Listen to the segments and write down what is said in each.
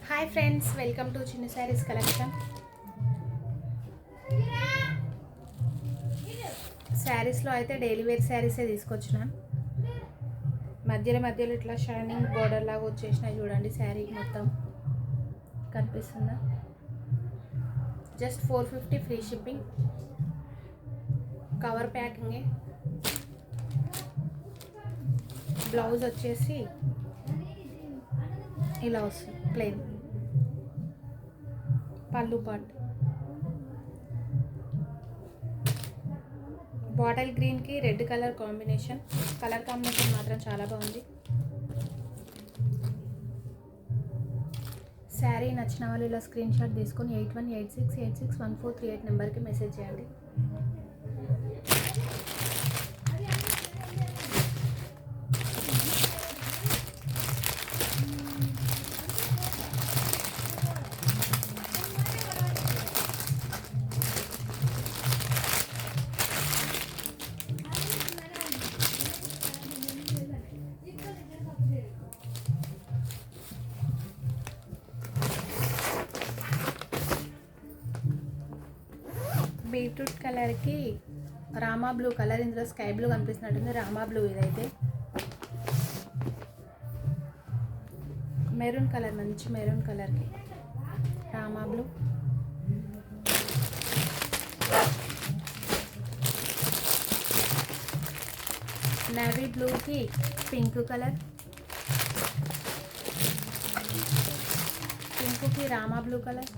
Hi friends, welcome to చిన్న saris collection. శారీస్లో అయితే డైలీ వేర్ శారీసే తీసుకొచ్చినాను. మధ్యలో ఇట్లా షైనింగ్ బోర్డర్ లాగా వచ్చేసినాయి చూడండి. శారీ మొత్తం కనిపిస్తుందా? Just 450 free shipping. కవర్ ప్యాకింగే. బ్లౌజ్ వచ్చేసి ఇలా వస్తుంది ప్లెయిన్. పళ్ళు పార్ట్ బాటిల్ గ్రీన్కి red colour combination. Colour combination మాత్రం చాలా బాగుంది. శారీ నచ్చిన వాళ్ళు ఇలా స్క్రీన్ షాట్ తీసుకొని 8186861438 నెంబర్కి మెసేజ్ చేయండి. బీట్రూట్ కలర్కి రామా బ్లూ కలర్. ఇందులో స్కై బ్లూ కనిపిస్తున్నట్టుంది. రామా బ్లూ ఇదైతే. మెరూన్ కలర్, మంచి మెరూన్ కలర్కి రామా బ్లూ. నేవీ బ్లూకి పింక్ కలర్. పింక్కి rama blue colour.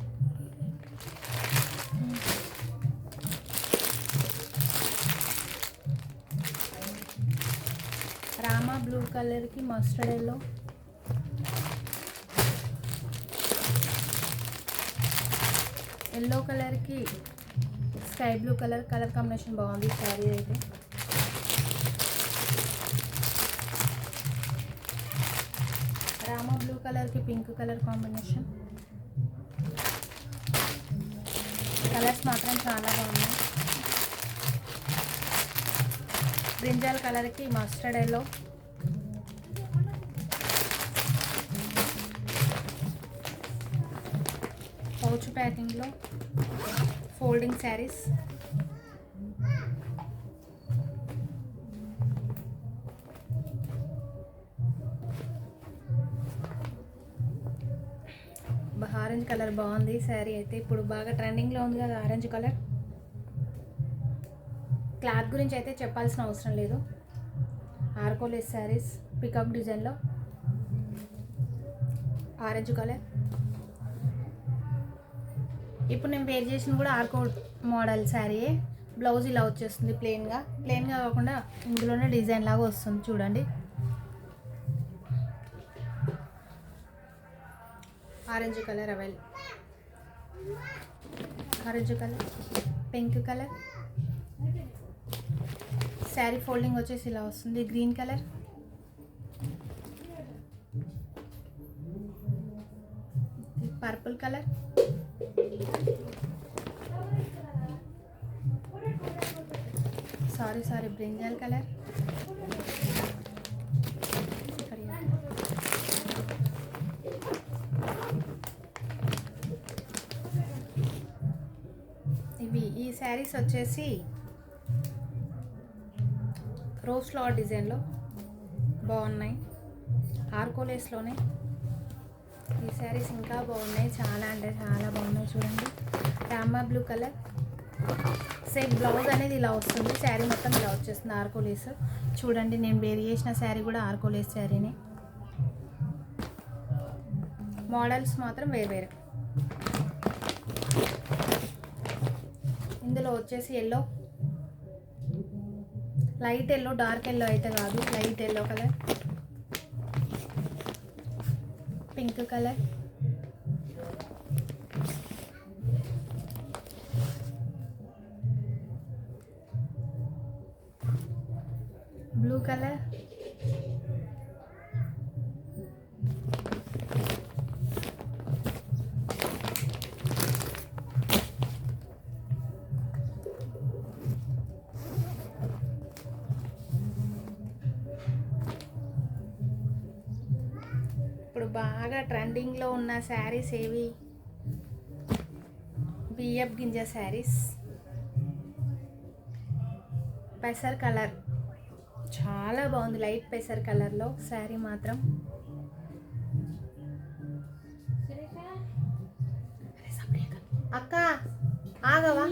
Rama blue కలర్కి మస్టర్డ్ ఎల్లో. ఎల్లో కలర్కి sky blue colour. Colour combination బాగుంది శారీ అయితే. రామా బ్లూ కలర్కి పింక్ కలర్ కాంబినేషన్. కలర్స్ మాత్రం చాలా బాగున్నాయి. బ్రింజాల్ కలర్కి మస్టర్డ్ ఎల్లో. పౌచ్ ప్యాకింగ్లో ఫోల్డింగ్ శారీస్. ఆరెంజ్ కలర్ బాగుంది శారీ అయితే. ఇప్పుడు బాగా ట్రెండింగ్లో ఉంది కదా ఆరెంజ్ కలర్. క్లాత్ గురించి అయితే చెప్పాల్సిన అవసరం లేదు. ఆర్కోలేస్ శారీస్ పికప్ డిజైన్లో ఆరెంజ్ కలర్. ఇప్పుడు నేను వేర్ చేసిన కూడా ఆర్కో మోడల్ శారీయే. బ్లౌజ్ ఇలా వచ్చేస్తుంది ప్లెయిన్గా కాకుండా ఇందులోనే డిజైన్ లాగా వస్తుంది చూడండి. Orange colour orange colour, pink colour. Sari folding వచ్చేసి ఇలా వస్తుంది. Green colour, purple colour, sorry brinjal colour, ఈ శారీస్ వచ్చేసి రోజ్ ఫ్లవర్ డిజైన్లో బాగున్నాయి. ఆర్కోలేస్లోనే ఈ శారీస్ ఇంకా బాగున్నాయి. చాలా అంటే చాలా బాగున్నాయి చూడండి. Rama blue colour. Same blouse అనేది ఇలా వస్తుంది. శారీ మొత్తం ఇలా వచ్చేస్తుంది ఆర్కోలేస్. చూడండి, నేను వేర్ చేసిన శారీ కూడా ఆర్కోలేస్ శారీనే. మోడల్స్ మాత్రం వేరు. ఇందులో వచ్చేసి yellow, light yellow, dark yellow అయితే కాదు, light yellow colour, pink colour, blue colour, బాగా ట్రెండింగ్లో ఉన్న శారీస్ ఏవి? బియ్యపు గింజ శారీస్, పెసర్ కలర్, చాలా బాగుంది. లైట్ పెసర్ కలర్లో శారీ మాత్రం అక్క ఆగవా.